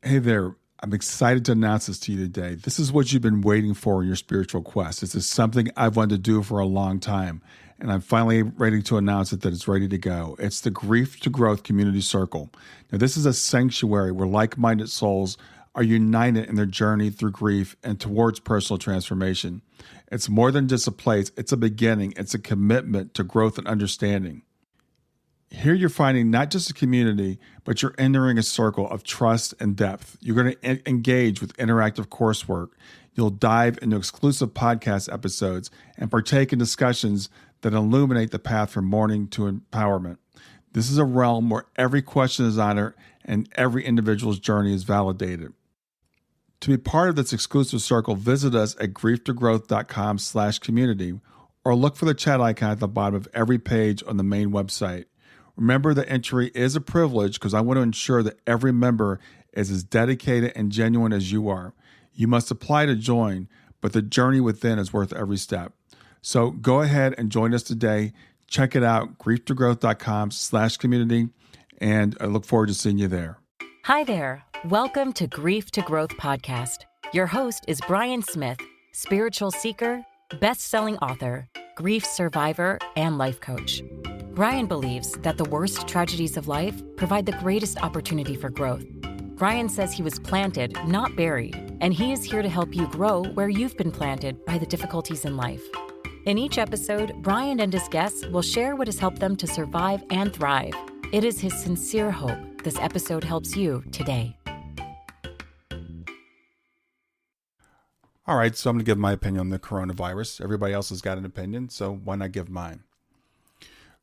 Hey there. I'm excited to announce this to you today. This is what you've been waiting for in your spiritual quest. This is something I've wanted to do for a long time, and I'm finally ready to announce it that it's ready to go. It's the Grief to Growth Community Circle. Now, this is a sanctuary where like-minded souls are united in their journey through grief and towards personal transformation. It's more than just a place, it's a beginning, it's a commitment to growth and understanding. Here you're finding not just a community, but you're entering a circle of trust and depth. You're going to engage with interactive coursework. You'll dive into exclusive podcast episodes and partake in discussions that illuminate the path from mourning to empowerment. This is a realm where every question is honored and every individual's journey is validated. To be part of this exclusive circle, visit us at grieftogrowth.com/community or look for the chat icon at the bottom of every page on the main website. Remember that entry is a privilege because I want to ensure that every member is as dedicated and genuine as you are. You must apply to join, but the journey within is worth every step. So go ahead and join us today. Check it out, grieftogrowth.com/community, and I look forward to seeing you there. Hi there. Welcome to Grief to Growth podcast. Your host is Brian Smith, spiritual seeker, best-selling author, grief survivor, and life coach. Brian believes that the worst tragedies of life provide the greatest opportunity for growth. Brian says he was planted, not buried, and he is here to help you grow where you've been planted by the difficulties in life. In each episode, Brian and his guests will share what has helped them to survive and thrive. It is his sincere hope this episode helps you today. All right, so I'm going to give my opinion on the coronavirus. Everybody else has got an opinion, so why not give mine?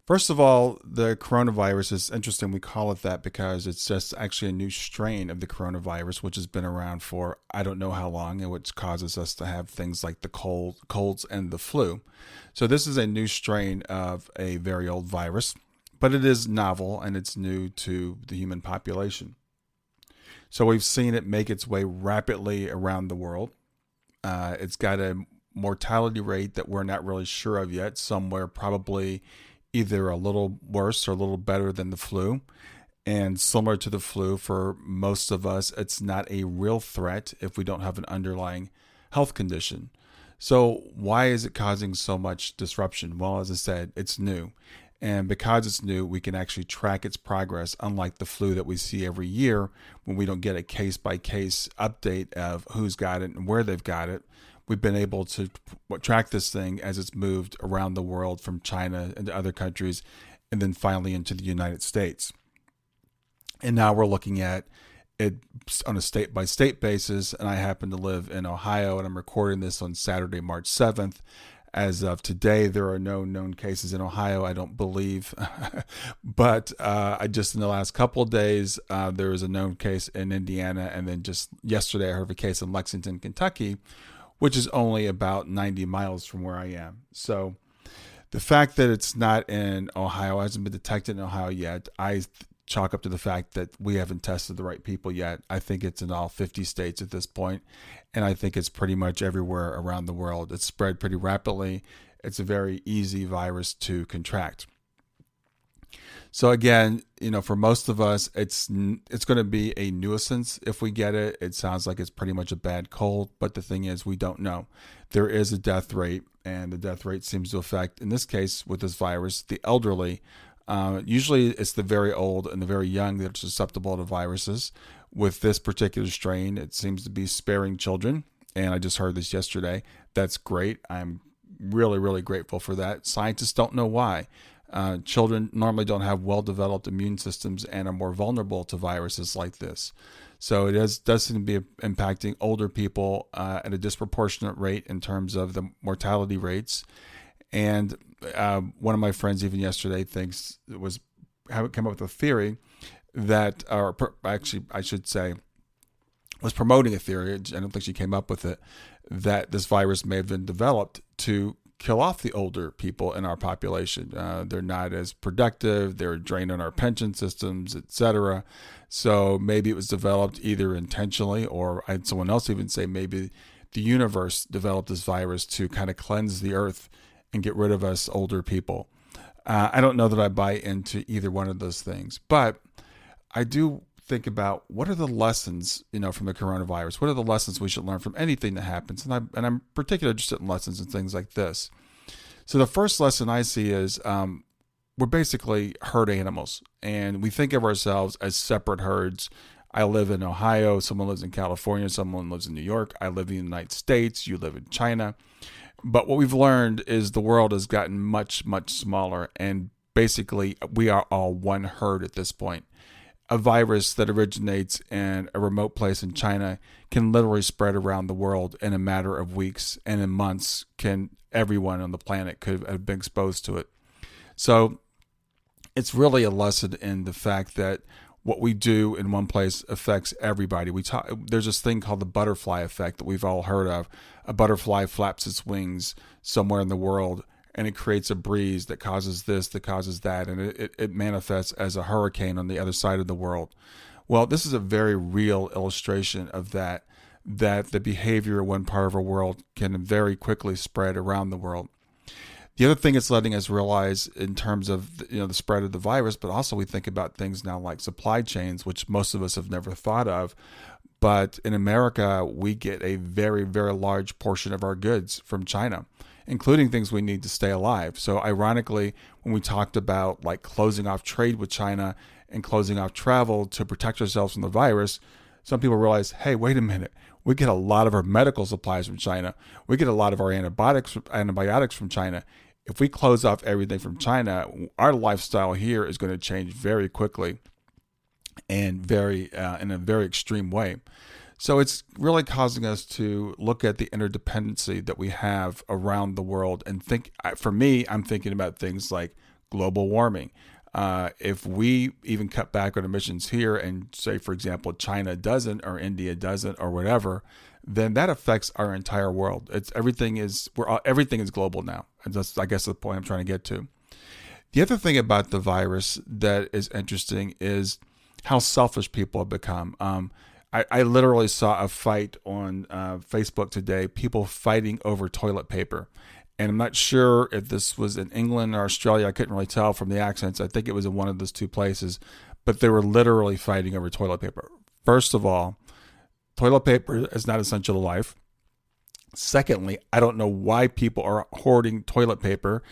First of all, the coronavirus is interesting. We call it that because it's just actually a new strain of the coronavirus, which has been around for I don't know how long, and which causes us to have things like the colds and the flu. So this is a new strain of a very old virus, but it is novel and it's new to the human population. So we've seen it make its way rapidly around the world. It's got a mortality rate that we're not really sure of yet, somewhere probably either a little worse or a little better than the flu. And similar to the flu, for most of us, it's not a real threat if we don't have an underlying health condition. So why is it causing so much disruption? Well, as I said, it's new. And because it's new, we can actually track its progress, unlike the flu that we see every year when we don't get a case-by-case update of who's got it and where they've got it. We've been able to track this thing as it's moved around the world from China into other countries and then finally into the United States. And now we're looking at it on a state-by-state basis, and I happen to live in Ohio, and I'm recording this on Saturday, March 7th. As of today, there are no known cases in Ohio, I don't believe. But I just in the last couple of days, there was a known case in Indiana. And then just yesterday, I heard of a case in Lexington, Kentucky, which is only about 90 miles from where I am. So the fact that it's not in Ohio, hasn't been detected in Ohio yet, I chalk up to the fact that we haven't tested the right people yet. I think it's in all 50 states at this point, and I think it's pretty much everywhere around the world. It's spread pretty rapidly. It's a very easy virus to contract. So again, for most of us, it's going to be a nuisance if we get it. It sounds like it's pretty much a bad cold, but the thing is, we don't know. There is a death rate, and the death rate seems to affect, in this case, with this virus, the elderly. Usually it's the very old and the very young that are susceptible to viruses. With this particular strain, it seems to be sparing children. And I just heard this yesterday. That's great. I'm really, really grateful for that. Scientists don't know why. Children normally don't have well-developed immune systems and are more vulnerable to viruses like this. So it does seem to be impacting older people at a disproportionate rate in terms of the mortality rates. And one of my friends even yesterday thinks it was come up with a theory that, or actually I should say, was promoting a theory. I don't think she came up with it, that this virus may have been developed to kill off the older people in our population. They're not as productive. They're draining our pension systems, etc. So maybe it was developed either intentionally, or I had someone else even say maybe the universe developed this virus to kind of cleanse the earth and get rid of us older people. I don't know that I buy into either one of those things, but I do think about what are the lessons, from the coronavirus? What are the lessons we should learn from anything that happens? And I'm particularly interested in lessons and things like this. So the first lesson I see is we're basically herd animals, and we think of ourselves as separate herds. I live in Ohio. Someone lives in California. Someone lives in New York. I live in the United States. You live in China. But what we've learned is the world has gotten much, much smaller, and basically we are all one herd at this point. A virus that originates in a remote place in China can literally spread around the world in a matter of weeks, and in months everyone on the planet could have been exposed to it. So it's really a lesson in the fact that what we do in one place affects everybody. There's this thing called the butterfly effect that we've all heard of. A butterfly flaps its wings somewhere in the world, and it creates a breeze that causes this, that causes that, and it manifests as a hurricane on the other side of the world. Well, this is a very real illustration of that the behavior in one part of our world can very quickly spread around the world. The other thing it's letting us realize in terms of the spread of the virus, but also we think about things now like supply chains, which most of us have never thought of. But in America, we get a very, very large portion of our goods from China, including things we need to stay alive. So ironically, when we talked about like closing off trade with China and closing off travel to protect ourselves from the virus, some people realize, hey, wait a minute. We get a lot of our medical supplies from China. We get a lot of our antibiotics from China. If we close off everything from China, our lifestyle here is going to change very quickly and in a very extreme way. So it's really causing us to look at the interdependency that we have around the world and think, for me, I'm thinking about things like global warming. If we even cut back on emissions here and say, for example, China doesn't or India doesn't or whatever, then that affects our entire world. Everything is global now. And that's, I guess, the point I'm trying to get to. The other thing about the virus that is interesting is how selfish people have become. I literally saw a fight on Facebook today, people fighting over toilet paper. And I'm not sure if this was in England or Australia. I couldn't really tell from the accents. I think it was in one of those two places. But they were literally fighting over toilet paper. First of all, toilet paper is not essential to life. Secondly, I don't know why people are hoarding toilet paper.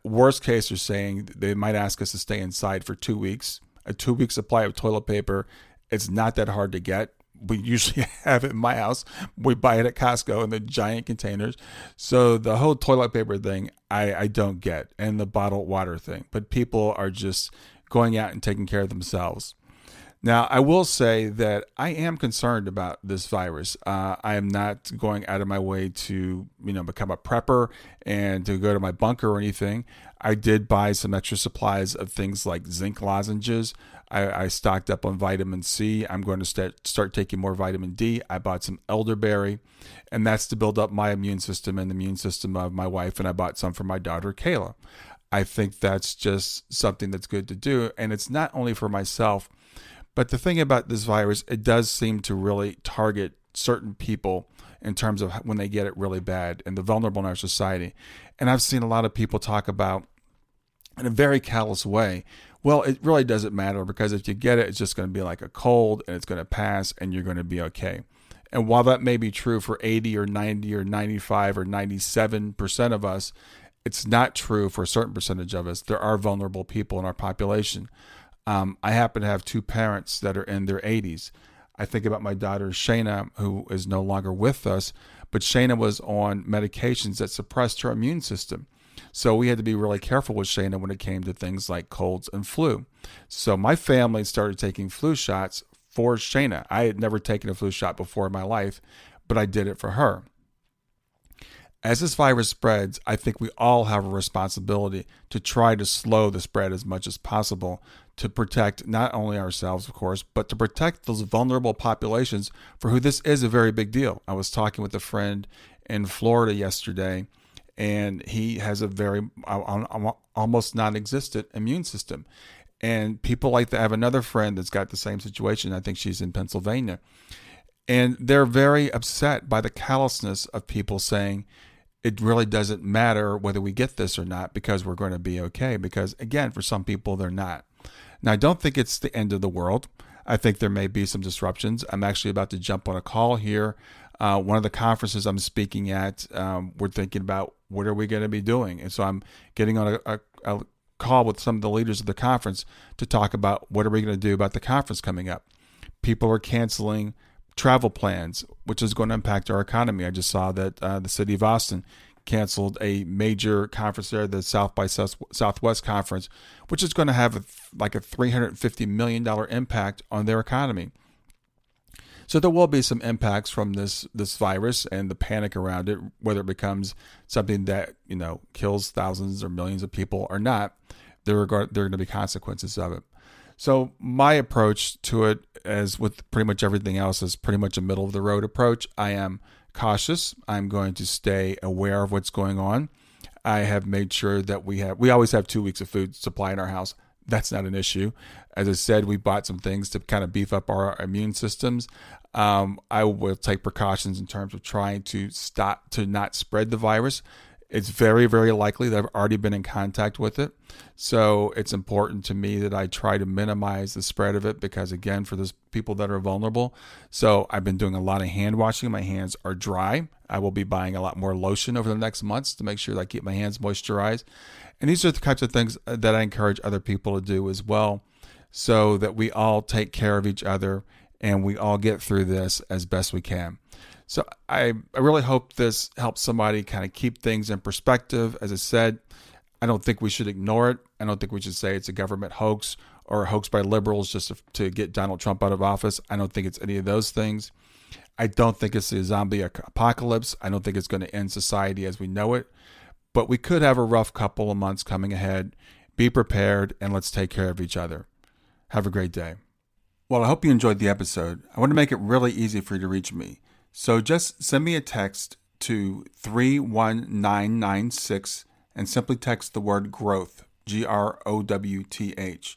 Worst case, they're saying they might ask us to stay inside for 2 weeks. A 2-week supply of toilet paper, it's not that hard to get. We usually have it in my house. We buy it at Costco in the giant containers. So the whole toilet paper thing, I don't get, and the bottled water thing. But people are just going out and taking care of themselves. Now, I will say that I am concerned about this virus. I am not going out of my way to, become a prepper and to go to my bunker or anything. I did buy some extra supplies of things like zinc lozenges. I stocked up on vitamin C. I'm going to start taking more vitamin D. I bought some elderberry, and that's to build up my immune system and the immune system of my wife, and I bought some for my daughter, Kayla. I think that's just something that's good to do, and it's not only for myself, but the thing about this virus, it does seem to really target certain people in terms of when they get it really bad and the vulnerable in our society. And I've seen a lot of people talk about, in a very callous way, well, it really doesn't matter because if you get it, it's just going to be like a cold and it's going to pass and you're going to be okay. And while that may be true for 80 or 90 or 95 or 97% of us, it's not true for a certain percentage of us. There are vulnerable people in our population. I happen to have two parents that are in their 80s. I think about my daughter, Shayna, who is no longer with us, but Shayna was on medications that suppressed her immune system. So we had to be really careful with Shayna when it came to things like colds and flu. So my family started taking flu shots for Shayna. I had never taken a flu shot before in my life, but I did it for her. As this virus spreads, I think we all have a responsibility to try to slow the spread as much as possible to protect not only ourselves, of course, but to protect those vulnerable populations for who this is a very big deal. I was talking with a friend in Florida yesterday, and he has a very almost non-existent immune system. And people like that. I have another friend that's got the same situation. I think she's in Pennsylvania. And they're very upset by the callousness of people saying, it really doesn't matter whether we get this or not because we're going to be okay. Because again, for some people, they're not. Now, I don't think it's the end of the world. I think there may be some disruptions. I'm actually about to jump on a call here. One of the conferences I'm speaking at, we're thinking about what are we going to be doing. And so I'm getting on a call with some of the leaders of the conference to talk about what are we going to do about the conference coming up. People are canceling travel plans, which is going to impact our economy. I just saw that the city of Austin canceled a major conference there, the South by Southwest conference, which is going to have a $350 million impact on their economy. So there will be some impacts from this virus and the panic around it, whether it becomes something that kills thousands or millions of people or not. There are going to be consequences of it. So my approach to it, as with pretty much everything else, is pretty much a middle of the road approach. I am cautious. I'm going to stay aware of what's going on. I have made sure that we always have 2 weeks of food supply in our house. That's not an issue. As I said, we bought some things to kind of beef up our immune systems. I will take precautions in terms of trying to not spread the virus. It's very, very likely that I've already been in contact with it. So it's important to me that I try to minimize the spread of it because, again, for those people that are vulnerable. So I've been doing a lot of hand washing. My hands are dry. I will be buying a lot more lotion over the next months to make sure that I keep my hands moisturized. And these are the types of things that I encourage other people to do as well, so that we all take care of each other and we all get through this as best we can. So I really hope this helps somebody kind of keep things in perspective. As I said, I don't think we should ignore it. I don't think we should say it's a government hoax or a hoax by liberals just to get Donald Trump out of office. I don't think it's any of those things. I don't think it's a zombie apocalypse. I don't think it's going to end society as we know it. But we could have a rough couple of months coming ahead. Be prepared, and let's take care of each other. Have a great day. Well, I hope you enjoyed the episode. I want to make it really easy for you to reach me. So just send me a text to 31996 and simply text the word growth, GROWTH.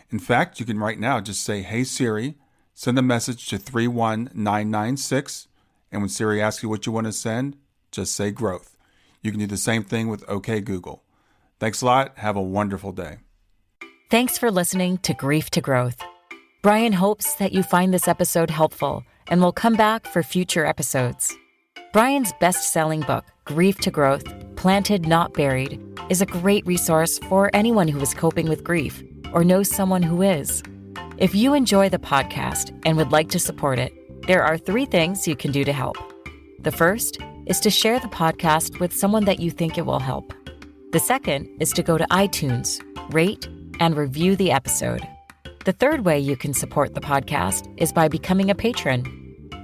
In fact, you can right now just say, "Hey Siri," send a message to 31996, and when Siri asks you what you want to send, just say growth. You can do the same thing with OK Google. Thanks a lot. Have a wonderful day. Thanks for listening to Grief to Growth. Brian hopes that you find this episode helpful and will come back for future episodes. Brian's best-selling book, Grief to Growth, Planted Not Buried, is a great resource for anyone who is coping with grief or knows someone who is. If you enjoy the podcast and would like to support it, there are 3 things you can do to help. The first is to share the podcast with someone that you think it will help. The second is to go to iTunes, rate, and review the episode. The third way you can support the podcast is by becoming a patron.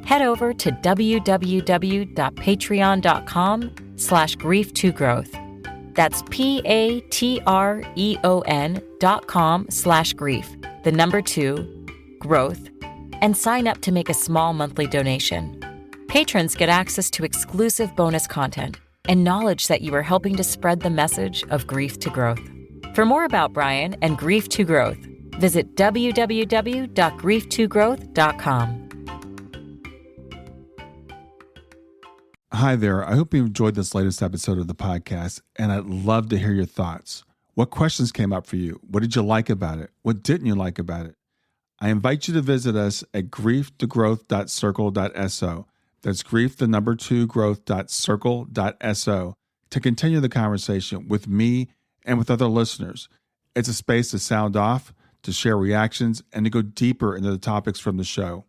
Head over to www.patreon.com/grief2growth. That's patreon.com/grief, the number 2, growth, and sign up to make a small monthly donation. Patrons get access to exclusive bonus content and knowledge that you are helping to spread the message of grief to growth. For more about Brian and Grief to Growth, visit www.grief2growth.com. Hi there. I hope you enjoyed this latest episode of the podcast, and I'd love to hear your thoughts. What questions came up for you? What did you like about it? What didn't you like about it? I invite you to visit us at grieftogrowth.circle.so. That's growth2growth.circle.so to continue the conversation with me and with other listeners. It's a space to sound off, to share reactions, and to go deeper into the topics from the show.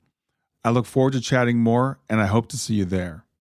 I look forward to chatting more, and I hope to see you there.